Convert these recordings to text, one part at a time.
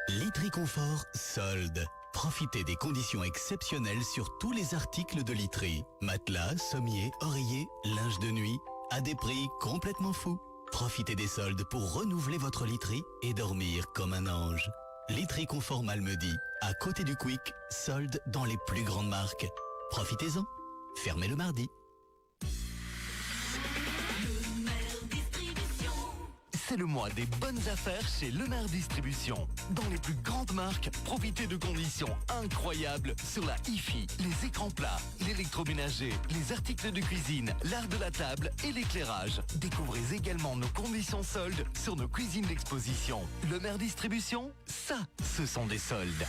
Literie Confort, solde. Profitez des conditions exceptionnelles sur tous les articles de literie. Matelas, sommiers, oreillers, linge de nuit, à des prix complètement fous. Profitez des soldes pour renouveler votre literie et dormir comme un ange. Literie Confort Malmedy, à côté du Quick, soldes dans les plus grandes marques. Profitez-en. Fermez le mardi. C'est le mois des bonnes affaires chez Lemaire Distribution. Dans les plus grandes marques, profitez de conditions incroyables sur la hi-fi, les écrans plats, l'électroménager, les articles de cuisine, l'art de la table et l'éclairage. Découvrez également nos conditions soldes sur nos cuisines d'exposition. Lemaire Distribution, ça, ce sont des soldes.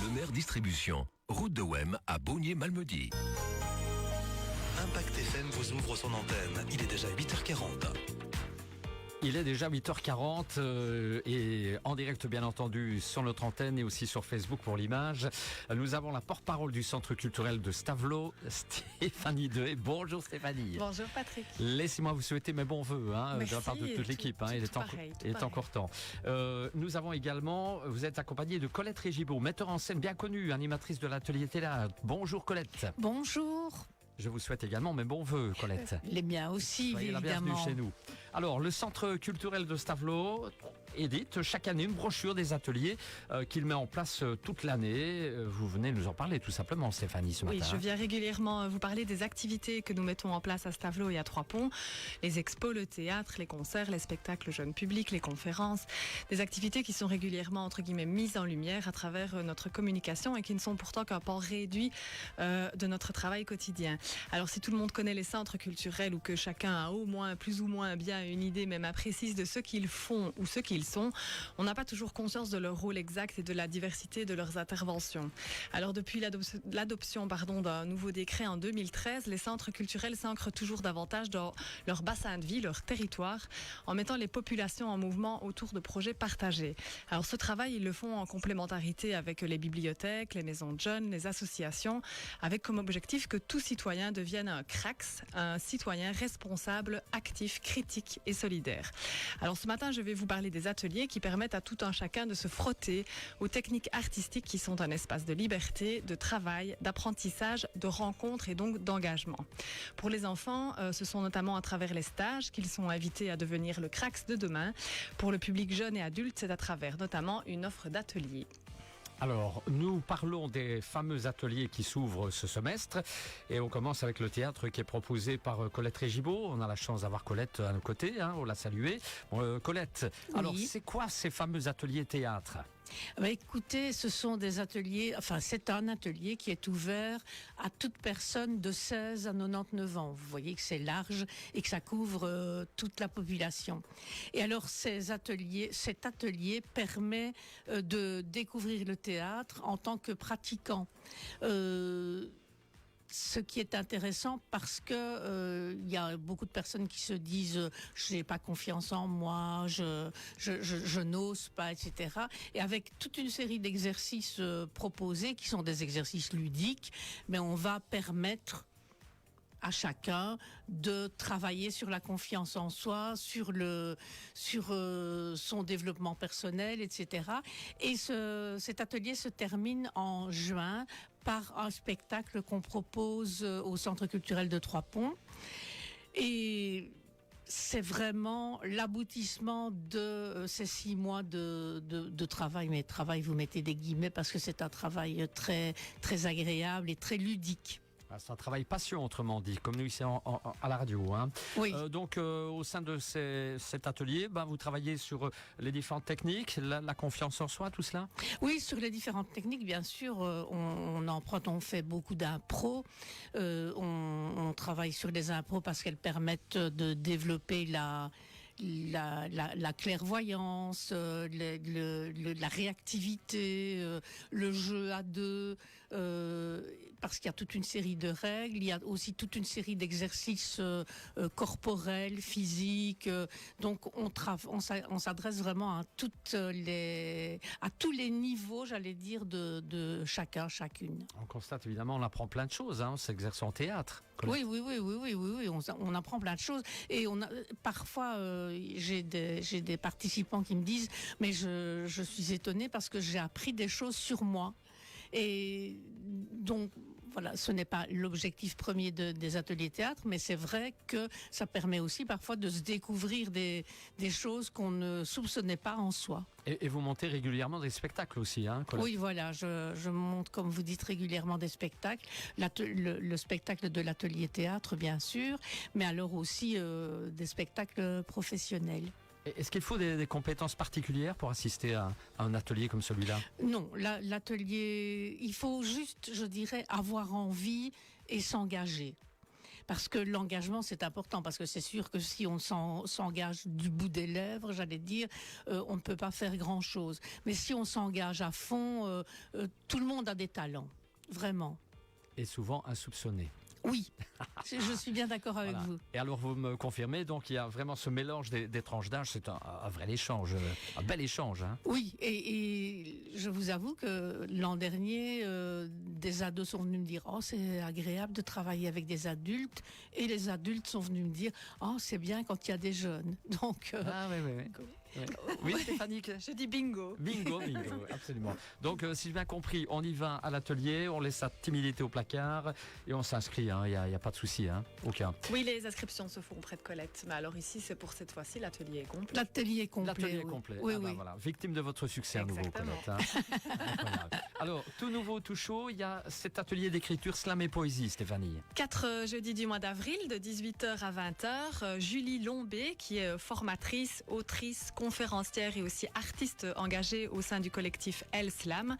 Lemaire Distribution, route de Wem à Beaunier-Malmedy. Impact FM vous ouvre son antenne. Il est déjà 8h40. Il est déjà 8h40 et en direct bien entendu sur notre antenne et aussi sur Facebook pour l'image. Nous avons la porte-parole du Centre culturel de Stavelot, Stéphanie Dehé. Bonjour Stéphanie. Bonjour Patrick. Laissez-moi vous souhaiter mes bons voeux de la part de toute l'équipe. Il est encore temps. Nous avons également, vous êtes accompagnée de Colette Régibaud, metteur en scène bien connue, animatrice de l'atelier théâtre. Bonjour Colette. Bonjour. Je vous souhaite également mes bons voeux, Colette. Les miens aussi, soyez évidemment. la bienvenue chez nous. Alors, le Centre culturel de Stavelot édite chaque année une brochure des ateliers qu'il met en place toute l'année. Vous venez nous en parler tout simplement, Stéphanie, ce matin. Oui, je viens régulièrement vous parler des activités que nous mettons en place à Stavelot et à Trois-Ponts. Les expos, le théâtre, les concerts, les spectacles jeunes publics, les conférences. Des activités qui sont régulièrement, entre guillemets, mises en lumière à travers notre communication et qui ne sont pourtant qu'un pan réduit de notre travail quotidien. Alors si tout le monde connaît les centres culturels ou que chacun a au moins, plus ou moins bien une idée même imprécise de ce qu'ils font ou ce qu'ils sont, on n'a pas toujours conscience de leur rôle exact et de la diversité de leurs interventions. Alors depuis l'adoption d'un nouveau décret en 2013, les centres culturels s'ancrent toujours davantage dans leur bassin de vie, leur territoire, en mettant les populations en mouvement autour de projets partagés. Alors ce travail, ils le font en complémentarité avec les bibliothèques, les maisons de jeunes, les associations, avec comme objectif que tout citoyen devienne un CRAX, un citoyen responsable, actif, critique et solidaire. Alors ce matin, je vais vous parler des ateliers qui permettent à tout un chacun de se frotter aux techniques artistiques qui sont un espace de liberté, de travail, d'apprentissage, de rencontre et donc d'engagement. Pour les enfants, ce sont notamment à travers les stages qu'ils sont invités à devenir le CRAX de demain. Pour le public jeune et adulte, c'est à travers notamment une offre d'ateliers. Alors, nous parlons des fameux ateliers qui s'ouvrent ce semestre et on commence avec le théâtre qui est proposé par Colette Régibaud. On a la chance d'avoir Colette à nos côtés, on l'a saluée. Colette, oui. Alors c'est quoi ces fameux ateliers théâtre ? Écoutez, ce sont des ateliers, c'est un atelier qui est ouvert à toute personne de 16 à 99 ans. Vous voyez que c'est large et que ça couvre toute la population. Et alors cet atelier permet de découvrir le théâtre en tant que pratiquant. Ce qui est intéressant parce que y a beaucoup de personnes qui se disent je n'ai pas confiance en moi, je n'ose pas, etc. Et avec toute une série d'exercices proposés qui sont des exercices ludiques, mais on va permettre à chacun de travailler sur la confiance en soi, sur son développement personnel, etc. Et cet atelier se termine en juin par un spectacle qu'on propose au Centre culturel de Trois-Ponts. Et c'est vraiment l'aboutissement de ces 6 mois de travail. Mais travail, vous mettez des guillemets parce que c'est un travail très, très agréable et très ludique. C'est un travail passion, autrement dit, comme nous ici à la radio. Oui. Donc, au sein de cet atelier, vous travaillez sur les différentes techniques, la confiance en soi, tout cela ? Oui, sur les différentes techniques, bien sûr, on fait beaucoup d'impro. On travaille sur les impros parce qu'elles permettent de développer la clairvoyance, la réactivité, le jeu à deux, parce qu'il y a toute une série de règles, il y a aussi toute une série d'exercices corporels, physiques. Donc on s'adresse vraiment à tous les niveaux, j'allais dire, de chacun, chacune. On constate évidemment, on apprend plein de choses, on s'exerce en théâtre. Oui, on apprend plein de choses. Et parfois, j'ai des participants qui me disent, mais je suis étonnée parce que j'ai appris des choses sur moi. Et donc, voilà, ce n'est pas l'objectif premier des ateliers théâtre, mais c'est vrai que ça permet aussi parfois de se découvrir des choses qu'on ne soupçonnait pas en soi. Et vous montez régulièrement des spectacles aussi, Colette? Oui, voilà, je monte, comme vous dites, régulièrement des spectacles. Le spectacle de l'atelier théâtre, bien sûr, mais alors aussi des spectacles professionnels. Est-ce qu'il faut des compétences particulières pour assister à un atelier comme celui-là? Non, l'atelier, il faut juste, je dirais, avoir envie et s'engager. Parce que l'engagement, c'est important, parce que c'est sûr que si on s'engage du bout des lèvres, j'allais dire, on ne peut pas faire grand-chose. Mais si on s'engage à fond, tout le monde a des talents, vraiment. Et souvent insoupçonnés. Oui, je suis bien d'accord avec vous. Et alors vous me confirmez, donc il y a vraiment ce mélange des tranches d'âge, c'est un vrai échange, un bel échange. Oui, et je vous avoue que l'an dernier, des ados sont venus me dire « Oh, c'est agréable de travailler avec des adultes », et les adultes sont venus me dire « Oh, c'est bien quand il y a des jeunes ». Donc, ah oui. Oui, Stéphanie. Je dis bingo. Bingo, absolument. Donc, si j'ai bien compris, on y va à l'atelier, on laisse sa timidité au placard et on s'inscrit. Il n'y a pas de souci, aucun. Oui, les inscriptions se font auprès de Colette. Mais alors ici, c'est pour cette fois-ci, l'atelier est complet. L'atelier est complet. L'atelier est complet. Oui. Voilà. Victime de votre succès à nouveau, Colette. Alors, tout nouveau, tout chaud, il y a cet atelier d'écriture slam et poésie, Stéphanie. 4 jeudis du mois d'avril, de 18h à 20h. Julie Lombé, qui est formatrice, autrice, conférencière et aussi artiste engagée au sein du collectif Elle Slam.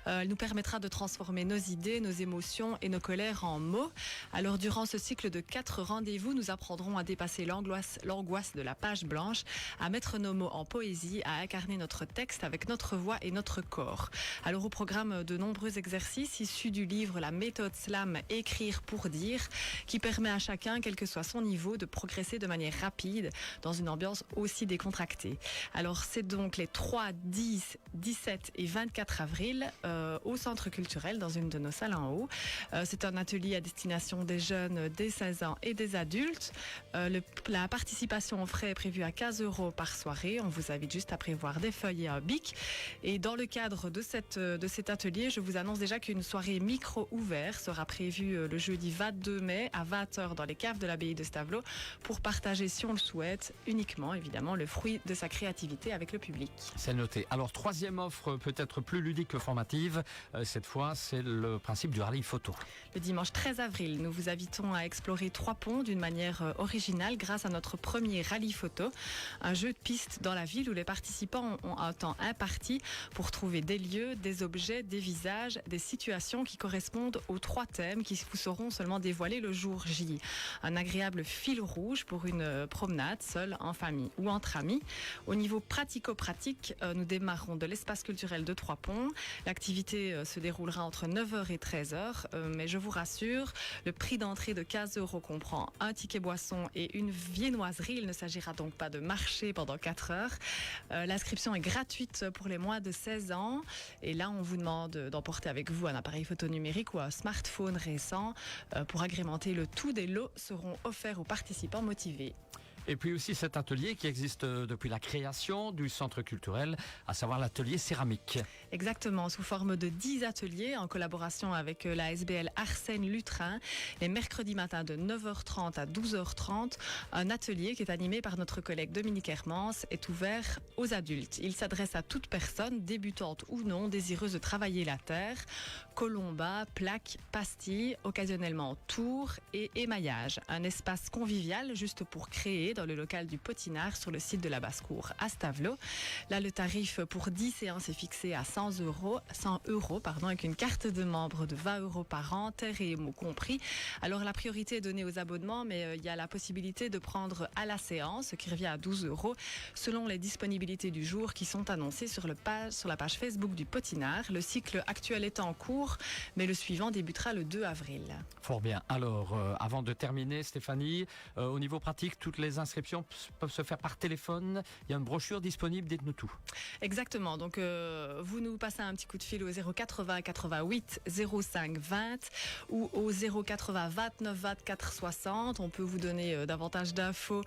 Elle nous permettra de transformer nos idées, nos émotions et nos colères en mots. Alors durant ce cycle de 4 rendez-vous, nous apprendrons à dépasser l'angoisse de la page blanche, à mettre nos mots en poésie, à incarner notre texte avec notre voix et notre corps. Alors au programme de nombreux exercices issus du livre La méthode Slam, écrire pour dire, qui permet à chacun, quel que soit son niveau, de progresser de manière rapide dans une ambiance aussi décontractée. Alors c'est donc les 3, 10, 17 et 24 avril au Centre culturel dans une de nos salles en haut. C'est un atelier à destination des jeunes, des 16 ans et des adultes. La participation aux frais est prévue à 15 € par soirée. On vous invite juste à prévoir des feuilles et un bic. Et dans le cadre de cet atelier, je vous annonce déjà qu'une soirée micro ouvert sera prévue le jeudi 22 mai à 20h dans les caves de l'abbaye de Stavelot pour partager, si on le souhaite, uniquement évidemment le fruit de sa créativité avec le public. C'est noté. Alors, troisième offre, peut-être plus ludique que formative. Cette fois, c'est le principe du rallye photo. Le dimanche 13 avril, nous vous invitons à explorer 3 ponts d'une manière originale grâce à notre premier rallye photo. Un jeu de piste dans la ville où les participants ont un temps imparti pour trouver des lieux, des objets, des visages, des situations qui correspondent aux 3 thèmes qui vous seront seulement dévoilés le jour J. Un agréable fil rouge pour une promenade, seule, en famille ou entre amis. Au niveau pratico-pratique, nous démarrons de l'espace culturel de Trois-Ponts. L'activité se déroulera entre 9h et 13h, mais je vous rassure, le prix d'entrée de 15 € comprend un ticket boisson et une viennoiserie. Il ne s'agira donc pas de marcher pendant 4 heures. L'inscription est gratuite pour les moins de 16 ans. Et là, on vous demande d'emporter avec vous un appareil photo numérique ou un smartphone récent. Pour agrémenter le tout, des lots seront offerts aux participants motivés. Et puis aussi cet atelier qui existe depuis la création du centre culturel, à savoir l'atelier céramique. Exactement, sous forme de 10 ateliers en collaboration avec la SBL Arsène Lutrin, les mercredis matins de 9h30 à 12h30. Un atelier qui est animé par notre collègue Dominique Hermans est ouvert aux adultes. Il s'adresse à toute personne, débutante ou non, désireuse de travailler la terre. Colomba, plaques, pastilles, occasionnellement tours et émaillage. Un espace convivial juste pour créer, Vallée, dans le local du Potinard, sur le site de la Basse-Cour à Stavelot. Là, le tarif pour 10 séances est fixé à 100 euros, avec une carte de membre de 20 euros par an, terre et émaux compris. Alors, la priorité est donnée aux abonnements, mais il y a la possibilité de prendre à la séance, ce qui revient à 12 euros, selon les disponibilités du jour qui sont annoncées sur la page Facebook du Potinard. Le cycle actuel est en cours, mais le suivant débutera le 2 avril. Fort bien. Alors, avant de terminer, Stéphanie, au niveau pratique, toutes les inscriptions peuvent se faire par téléphone. Il y a une brochure disponible, dites-nous tout. Exactement. Donc, vous nous passez un petit coup de fil au 080 88 05 20 ou au 080 29 24 60. On peut vous donner davantage d'infos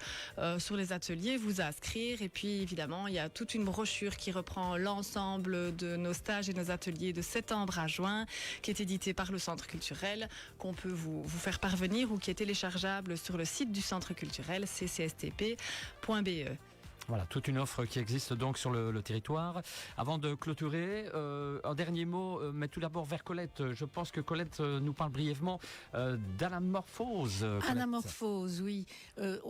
sur les ateliers, vous inscrire. Et puis, évidemment, il y a toute une brochure qui reprend l'ensemble de nos stages et nos ateliers de septembre à juin, qui est édité par le Centre culturel, qu'on peut vous faire parvenir ou qui est téléchargeable sur le site du Centre culturel, ccstp.be. Voilà, toute une offre qui existe donc sur le territoire. Avant de clôturer, un dernier mot, mais tout d'abord vers Colette. Je pense que Colette nous parle brièvement d'Anamorphose. Anamorphose, oui.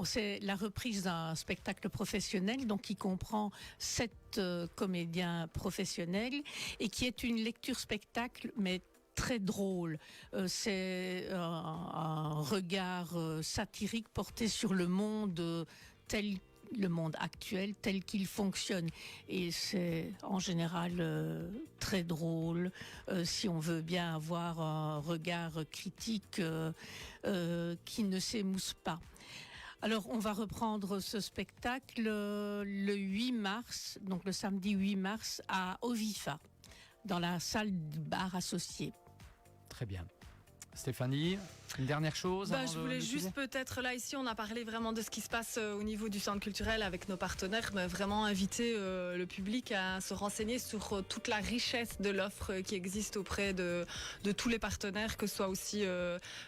C'est la reprise d'un spectacle professionnel, donc qui comprend 7 comédiens professionnels et qui est une lecture-spectacle, mais très drôle. C'est un regard satirique porté sur le monde le monde actuel tel qu'il fonctionne, et c'est en général très drôle si on veut bien avoir un regard critique qui ne s'émousse pas. Alors on va reprendre ce spectacle le 8 mars, donc le samedi 8 mars à Ovifa, dans la salle du bar associé. Très bien. Stéphanie, une dernière chose Je voulais juste peut-être, là ici on a parlé vraiment de ce qui se passe au niveau du centre culturel avec nos partenaires, mais vraiment inviter le public à se renseigner sur toute la richesse de l'offre qui existe auprès de tous les partenaires, que ce soit aussi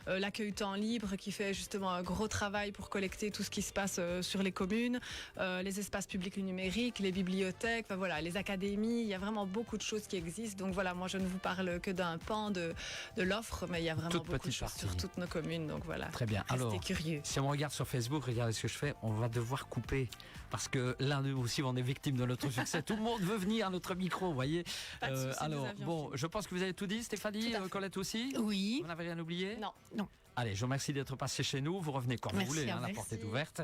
l'accueil temps libre qui fait justement un gros travail pour collecter tout ce qui se passe sur les communes, les espaces publics numériques, les bibliothèques, voilà, les académies, il y a vraiment beaucoup de choses qui existent. Donc voilà, moi je ne vous parle que d'un pan de l'offre, mais il y a vraiment beaucoup de choses sur toutes nos communes, donc voilà. Très bien. Restez Alors, curieux. Si on regarde sur Facebook, regardez ce que je fais, on va devoir couper parce que là nous aussi on est victime de notre succès. Tout le monde veut venir à notre micro, vous voyez. Alors bon, je pense que vous avez tout dit, Stéphanie, Colette aussi. Oui. Vous n'avez rien oublié? Non. Allez, je vous remercie d'être passé chez nous. Vous revenez quand vous voulez, la porte est ouverte.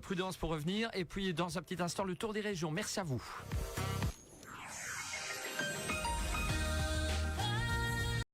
Prudence pour revenir. Et puis dans un petit instant, le tour des régions. Merci à vous.